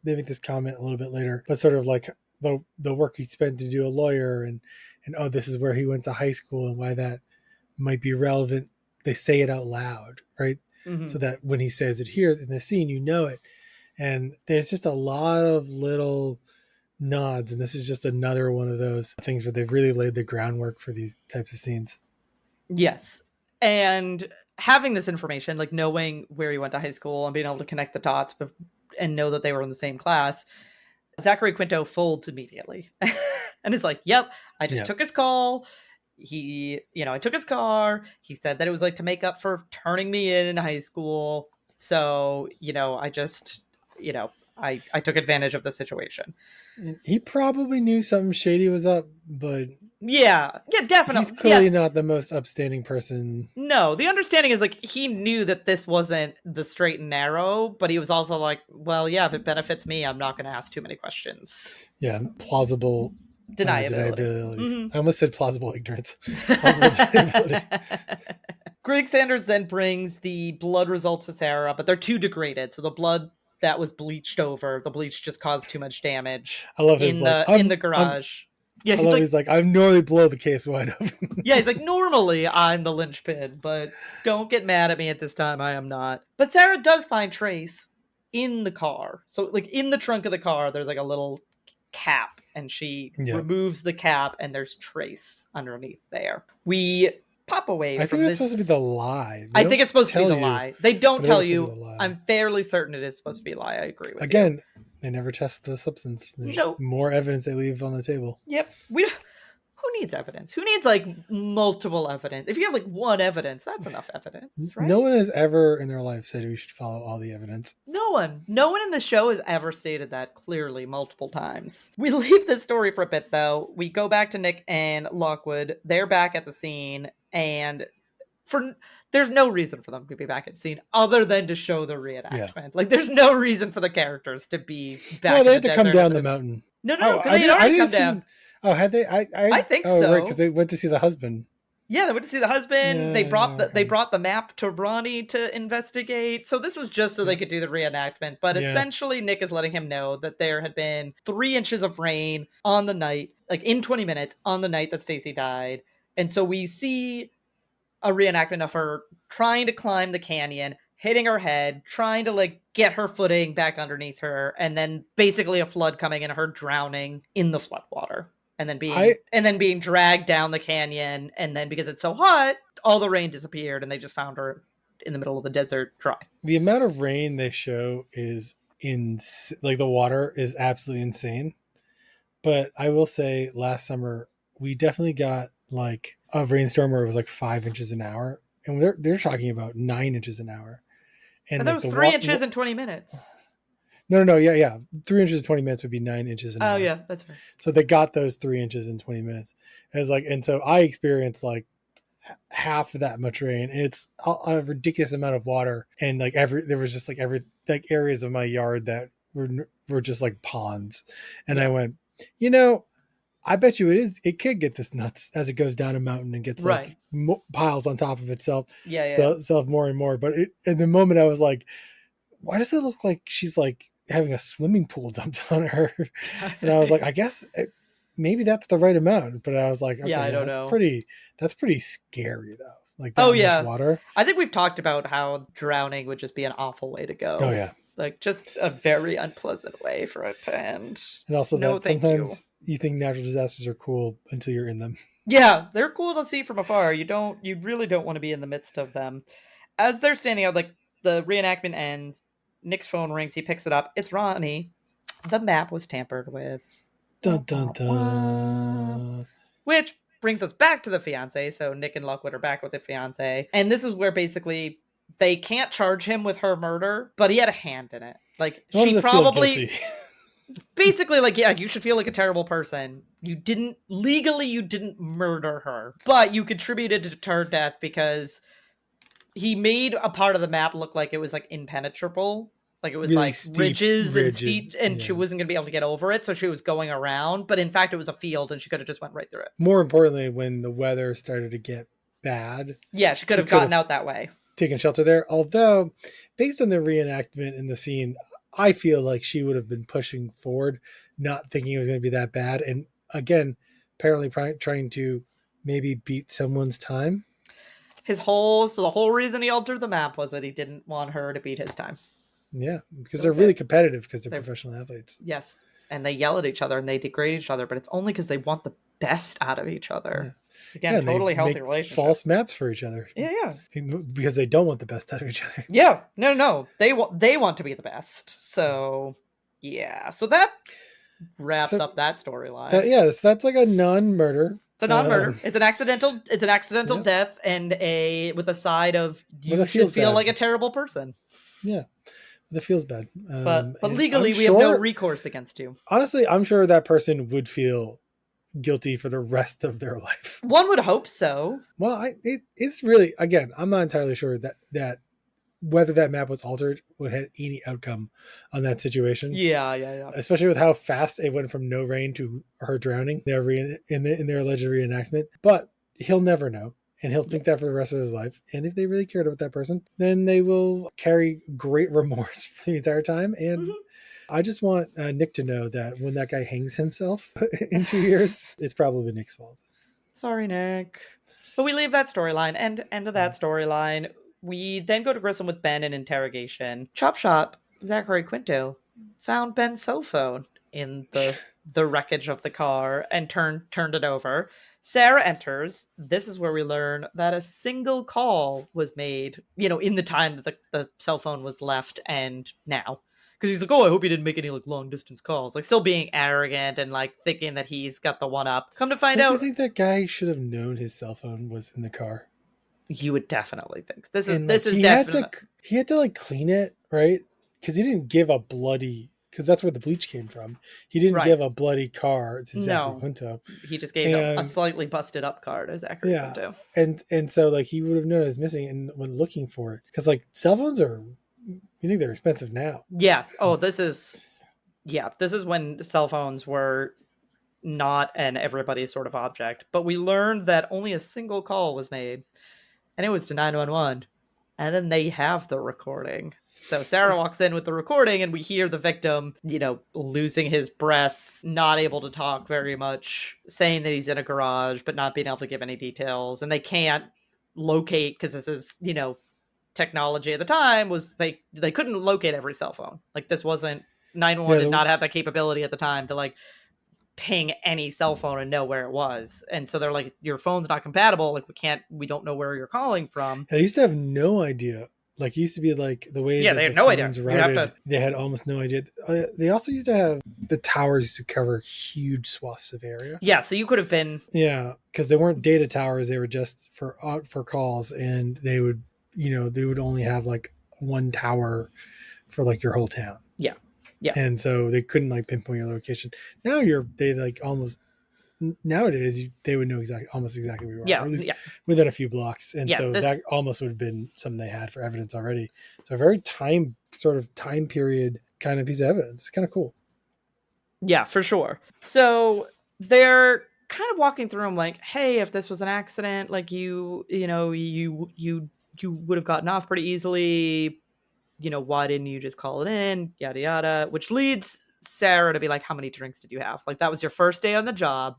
make this comment a little bit later, but sort of like the work he spent to do a lawyer, and oh, this is where he went to high school and why that might be relevant. They say it out loud, right? Mm-hmm. So that when he says it here in the scene, you know it. And there's just a lot of little nods, and this is just another one of those things where they've really laid the groundwork for these types of scenes. Yes. And having this information, like knowing where he went to high school and being able to connect the dots and know that they were in the same class, Zachary Quinto folds immediately. And it's like, yep, I just took his call. I took his car. He said that it was like to make up for turning me in high school. So, I just, I took advantage of the situation. He probably knew something shady was up, but yeah, definitely. He's clearly not the most upstanding person. No, the understanding is like he knew that this wasn't the straight and narrow, but he was also like, well, yeah, if it benefits me, I'm not going to ask too many questions. Yeah, plausible deniability. Mm-hmm. I almost said plausible ignorance. Plausible deniability. Greg Sanders then brings the blood results to Sarah, but they're too degraded. So the blood that was bleached over, the bleach just caused too much damage. I love his in the garage. Yeah, he's like, I normally blow the case wide open. Yeah, he's like, normally I'm the linchpin, but don't get mad at me at this time. I am not. But Sarah does find Trace in the car. So, like, in the trunk of the car, there's like a little cap, and she removes the cap, and there's Trace underneath there. We pop away from this. I think that's supposed to be the lie. I think it's supposed to be the lie. They don't tell you. I'm fairly certain it is supposed to be a lie. I agree with you. Again, they never test the substance. There's more evidence they leave on the table. Yep. Who needs evidence? Who needs like multiple evidence? If you have like one evidence, that's enough evidence, right? No one has ever in their life said we should follow all the evidence. No one in the show has ever stated that clearly multiple times. We leave this story for a bit though. We go back to Nick and Lockwood. They're back at the scene, and there's no reason for them to be back at the scene other than to show the reenactment. Yeah. Like, there's no reason for the characters to be back. No, they had to come down the mountain. No, because they had already come down. Oh, had they? I think so. Right, because they went to see the husband. Yeah, they went to see the husband. Yeah, they brought the map to Ronnie to investigate. So this was just so they could do the reenactment. But essentially, Nick is letting him know that there had been 3 inches of rain on the night, like in 20 minutes, on the night that Stacy died. And so we see a reenactment of her trying to climb the canyon, hitting her head, trying to like get her footing back underneath her, and then basically a flood coming and her drowning in the floodwater. And then being dragged down the canyon, and then because it's so hot, all the rain disappeared, and they just found her in the middle of the desert dry. The amount of rain they show is like the water is absolutely insane. But I will say, last summer we definitely got like a rainstorm where it was like 5 inches an hour, and they're talking about 9 inches an hour. And that was 3 inches in 20 minutes. No, yeah. 3 inches in 20 minutes would be 9 inches an hour. Oh, yeah, that's right. So they got those 3 inches in 20 minutes. And so I experienced like half of that much rain, and it's a ridiculous amount of water. And like there was just like areas of my yard that were just like ponds. And I went, I bet you it could get this nuts as it goes down a mountain and gets like piles on top of itself. Self more and more. But in the moment I was like, why does it look like she's like having a swimming pool dumped on her? And I was like, I guess maybe that's the right amount. But I was like, okay, I don't know. That's pretty scary though. Like that much water. I think we've talked about how drowning would just be an awful way to go. Oh yeah. Like just a very unpleasant way for it to end. And also that sometimes you think natural disasters are cool until you're in them. Yeah, they're cool to see from afar. You really don't want to be in the midst of them. As they're standing out, like the reenactment ends, Nick's phone rings. He picks it up. It's Ronnie. The map was tampered with. Dun, dun, dun. Which brings us back to the fiance. So Nick and Lockwood are back with the fiance. And this is where basically they can't charge him with her murder, but he had a hand in it. Like, she probably... Basically, like, yeah, you should feel like a terrible person. You didn't murder her, but you contributed to her death because he made a part of the map look like it was like impenetrable. Like, it was really like ridges and steep, and she wasn't going to be able to get over it, so she was going around. But in fact, it was a field, and she could have just went right through it. More importantly, when the weather started to get bad... Yeah, she could have gotten out that way. Taken shelter there. Although, based on the reenactment in the scene, I feel like she would have been pushing forward, not thinking it was going to be that bad. And again, apparently trying to maybe beat someone's time. The whole reason he altered the map was that he didn't want her to beat his time. Yeah, because they're really competitive because they're professional athletes. Yes. And they yell at each other and they degrade each other, but it's only because they want the best out of each other. Yeah. Again, totally healthy relationship. False maps for each other. Yeah. Because they don't want the best out of each other. Yeah. No. They want to be the best. So, yeah. So that wraps up that storyline. So that's like a non-murder. It's a non-murder. It's an accidental death, and with a side of you should feel like a terrible person. Yeah. That feels bad. But legally, we have no recourse against you. Honestly, I'm sure that person would feel guilty for the rest of their life. One would hope so. Well, it's really, again, I'm not entirely sure that whether that map was altered would have any outcome on that situation. Yeah. Especially with how fast it went from no rain to her drowning in their alleged reenactment. But he'll never know. And he'll think that for the rest of his life. And if they really cared about that person, then they will carry great remorse for the entire time. And I just want Nick to know that when that guy hangs himself in 2 years, it's probably Nick's fault. Sorry, Nick. But we leave that storyline. End of that storyline. We then go to Grissom with Ben in interrogation. Chop Shop, Zachary Quinto, found Ben's cell phone in the wreckage of the car and turned it over. Sarah enters. This is where we learn that a single call was made, in the time that the cell phone was left and now. Because he's like, I hope he didn't make any long distance calls. Like, still being arrogant and thinking that he's got the one up. Come to find out. Do you think that guy should have known his cell phone was in the car? You would definitely think. This is definitely. He had to clean it, right? Because he didn't give a bloody... Because that's where the bleach came from. He didn't give a bloody car to Zachary Quinto. He just gave a slightly busted up car to Zachary Quinto. And so he would have known it was missing and when looking for it. Because cell phones are, you think they're expensive now. Yes. Oh, this is when cell phones were not an everybody sort of object. But we learned that only a single call was made. And it was to 911. And then they have the recording. So Sarah walks in with the recording and we hear the victim, losing his breath, not able to talk very much, saying that he's in a garage, but not being able to give any details. And they can't locate, because this is, technology at the time was they couldn't locate every cell phone. This wasn't 911 did not have that capability at the time to ping any cell phone and know where it was. And so they're like, your phone's not compatible. We don't know where you're calling from. I used to have no idea. It used to be the way they had no idea. Routed, they had almost no idea. They also used to have the towers used to cover huge swaths of area. Yeah, so you could have been... Yeah, because they weren't data towers. They were just for calls, and they would, they would only have one tower for your whole town. Yeah. Yeah. And so they couldn't pinpoint your location. Now almost... Nowadays, they would know almost exactly where you are. Yeah, or at least within a few blocks. And that almost would have been something they had for evidence already. So a very time period kind of piece of evidence. It's kind of cool. Yeah, for sure. So they're kind of walking through them hey, if this was an accident, you would have gotten off pretty easily. Why didn't you just call it in? Yada, yada. Which leads Sarah to be how many drinks did you have? That was your first day on the job.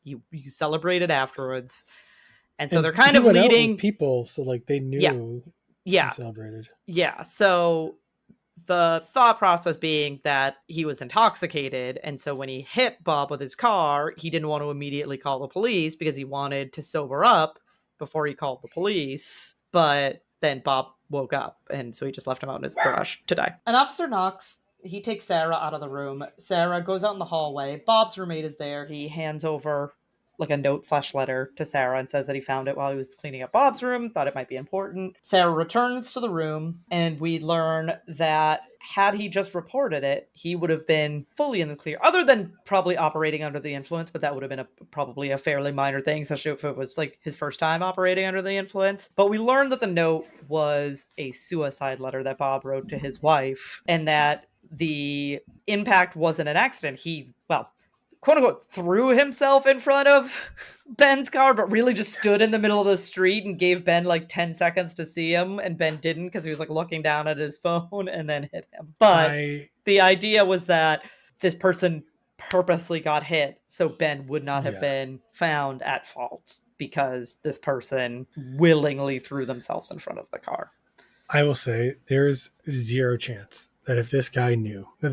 You celebrated afterwards. And so they're kind of leading people. So they knew you celebrated. Yeah. So the thought process being that he was intoxicated. And so when he hit Bob with his car, he didn't want to immediately call the police because he wanted to sober up before he called the police. But then Bob woke up, and so he just left him out in his garage to die. An officer knocks. He takes Sarah out of the room. Sarah goes out in the hallway. Bob's roommate is there. He hands over like a note/letter to Sarah and says that he found it while he was cleaning up Bob's room, thought it might be important. Sarah returns to the room, and we learn that had he just reported it, he would have been fully in the clear, other than probably operating under the influence, but that would have been probably a fairly minor thing, especially if it was like his first time operating under the influence. But we learned that the note was a suicide letter that Bob wrote to his wife, and that the impact wasn't an accident. He, well, quote unquote, threw himself in front of Ben's car, but really just stood in the middle of the street and gave Ben like 10 seconds to see him. And Ben didn't because he was like looking down at his phone and then hit him. But the idea was that this person purposely got hit so Ben would not have been found at fault because this person willingly threw themselves in front of the car. I will say there's zero chance that if this guy knew that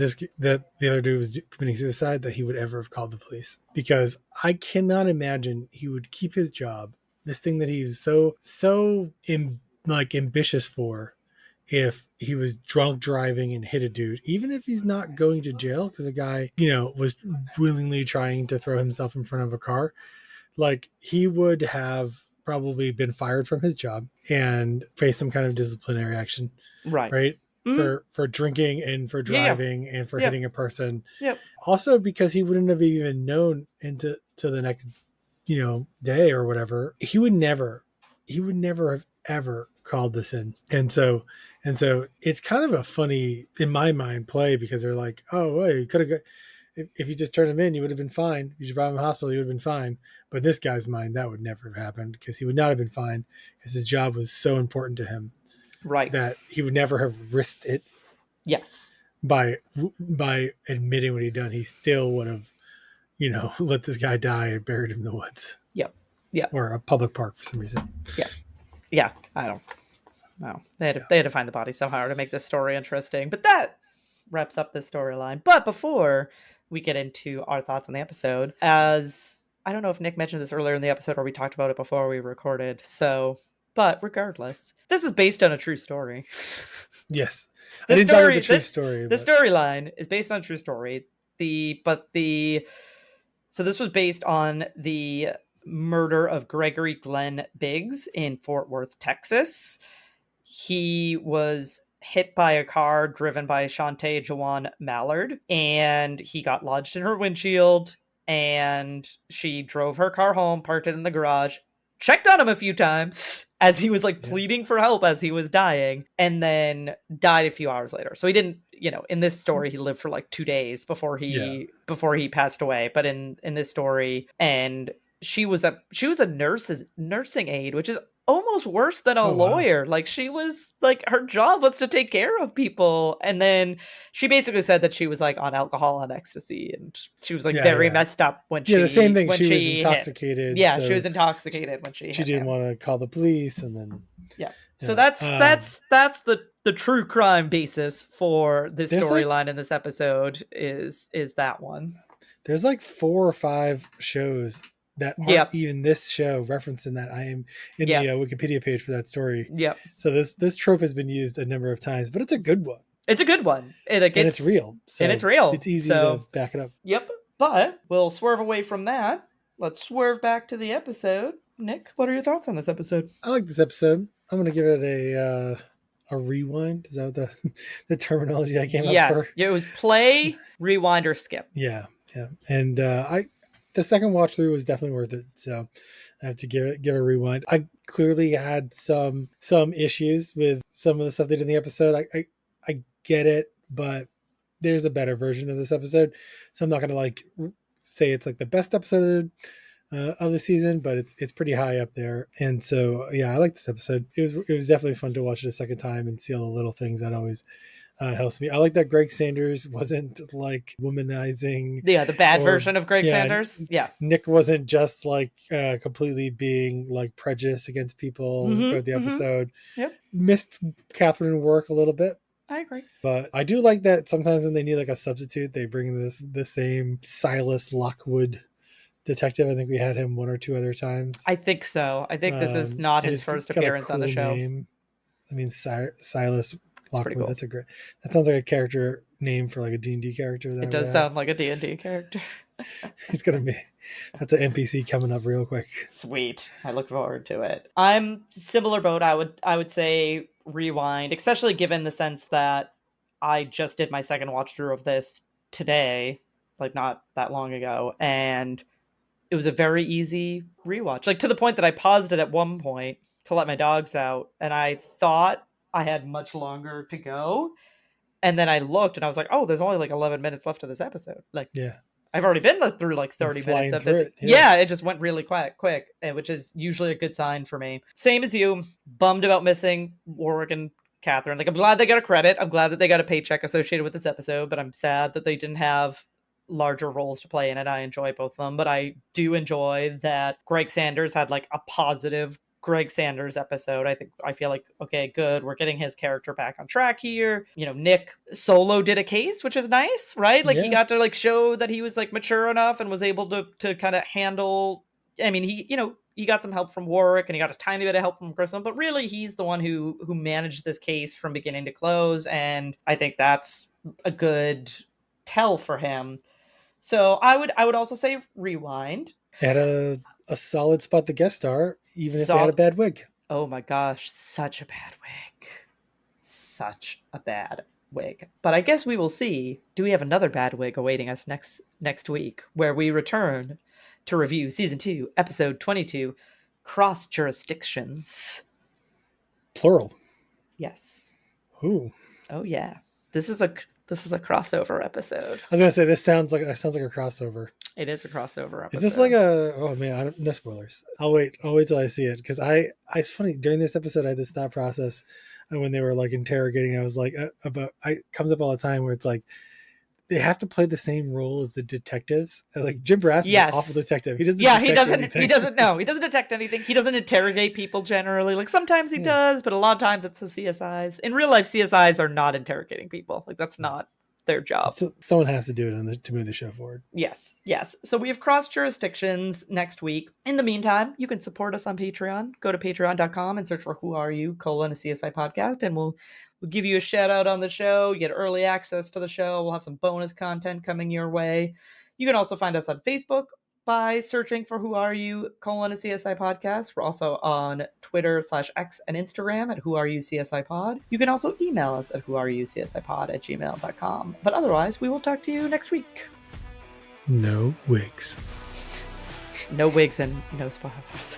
the other dude was committing suicide, that he would ever have called the police. Because I cannot imagine he would keep his job, this thing that he was so ambitious for, if he was drunk driving and hit a dude, even if he's not going to jail because the guy, was willingly trying to throw himself in front of a car. Like, he would have probably been fired from his job and face some kind of disciplinary action. Right. Mm-hmm. For drinking and for driving and for hitting a person. Yep. Also because he wouldn't have even known into the next, day or whatever. He would never have ever called this in. And so it's kind of a funny, in my mind, play, because they're like, oh, well, you could have got, if you just turned him in, you would have been fine. If you just brought him to the hospital, you would have been fine. But in this guy's mind, that would never have happened, because he would not have been fine, because his job was so important to him. Right. That he would never have risked it. Yes. By admitting what he'd done, he still would have, let this guy die and buried him in the woods. Yep. Yeah. Or a public park for some reason. Yeah. Yeah. I don't know. They had to find the body somehow to make this story interesting. But that wraps up this storyline. But before we get into our thoughts on the episode, as I don't know if Nick mentioned this earlier in the episode or we talked about it before we recorded. But regardless, this is based on a true story. Yes. I didn't talk about the true story. The storyline is based on a true story. So this was based on the murder of Gregory Glenn Biggs in Fort Worth, Texas. He was hit by a car driven by Shantae Jawan Mallard, and he got lodged in her windshield, and she drove her car home, parked it in the garage, checked on him a few times as he was pleading for help as he was dying, and then died a few hours later. So he didn't, in this story, he lived for 2 days before he passed away. But in this story, and she was a nursing aide, which is almost worse than a lawyer. Wow. She was her job was to take care of people. And then she basically said that she was on alcohol and ecstasy, and she was very messed up when she, the same thing. She was intoxicated. Yeah. So she was intoxicated when she didn't want to call the police. And then, so that's the true crime basis for this storyline in this episode is that one. There's 4 or 5 shows that aren't even this show referenced in that. I am in the Wikipedia page for that story. Yep. So this trope has been used a number of times, but it's a good one. It's a good one. And it's real. So it's easy to back it up. Yep. But we'll swerve away from that. Let's swerve back to the episode. Nick, what are your thoughts on this episode? I like this episode. I'm going to give it a rewind. Is that the terminology I came up for? Yes. It was play, rewind, or skip. Yeah. Yeah. And the second watch through was definitely worth it. So I have to give a rewind. I clearly had some issues with some of the stuff they did in the episode. I get it, but there's a better version of this episode. So I'm not going to say it's the best episode of the season, but it's pretty high up there. And so, I like this episode. It was definitely fun to watch it a second time and see all the little things that always helps me. I like that Greg Sanders wasn't womanizing. Yeah, the bad version of Greg Sanders. Yeah. Nick wasn't just completely being prejudiced against people throughout the episode. Yep. Missed Catherine work a little bit. I agree. But I do like that sometimes when they need a substitute, they bring in the same Silas Lockwood detective. I think we had him 1 or 2 other times. I think so. I think this is not his first appearance on the show. Name. I mean, Silas pretty Lockwood. cool. That sounds like a character name for like a D&D character. That It does sound like a D&D character. He's gonna be. That's an NPC coming up real quick. Sweet. I look forward to it. I'm similar boat. I would say rewind, especially given the sense that I just did my second watch through of this today, like not that long ago, and it was a very easy rewatch. Like to the point that I paused it at one point to let my dogs out, and I thought I had much longer to go. And then I looked and I was like, oh, there's only like 11 minutes left of this episode. Like, yeah. I've already been through like 30 minutes of this. It just went really quick, which is usually a good sign for me. Same as you, bummed about missing Warwick and Catherine. Like, I'm glad they got a credit. I'm glad that they got a paycheck associated with this episode, but I'm sad that they didn't have larger roles to play in it. I enjoy both of them, but I do enjoy that Greg Sanders had like a positive Greg Sanders episode. I feel like, okay, good. We're getting his character back on track here. You know, Nick solo did a case, which is nice, right? Like he got to like show that he was like mature enough and was able to kind of handle. I mean, he got some help from Warwick and he got a tiny bit of help from Grissom, but really he's the one who managed this case from beginning to close. And I think that's a good tell for him. So I would also say rewind. Had a solid spot, the guest star, even if they had a bad wig. Oh my gosh, such a bad wig. Such a bad wig. But I guess we will see. Do we have another bad wig awaiting us next week, where we return to review season 2, episode 22, Cross Jurisdictions. Plural. Yes. Ooh. Oh yeah. This is a crossover episode. I was gonna say this sounds like a crossover. It is a crossover episode. Is this like a? Oh man, no spoilers. I'll wait till I see it because it's funny during this episode I had this thought process, and when they were like interrogating, I was like comes up all the time where it's like they have to play the same role as the detectives. And like Jim Brass is an awful detective. He doesn't. Yeah, he doesn't. Anything. He doesn't know. He doesn't detect anything. He doesn't interrogate people generally. Like sometimes he does, but a lot of times it's the CSIs. In real life, CSIs are not interrogating people. Like that's not their job. So someone has to do it to move the show forward. Yes. So we have cross jurisdictions next week. In the meantime, you can support us on Patreon. Go to patreon.com and search for Who Are You, a CSI podcast, and we'll give you a shout out on the show. You get early access to the show. We'll have some bonus content coming your way. You can also find us on Facebook by searching for Who Are You, a CSI podcast. We're also on Twitter /X and Instagram at Who Are You CSI Pod. You can also email us at whoareyoucsipod@gmail.com. But otherwise, we will talk to you next week. No wigs. No wigs and no spoilers.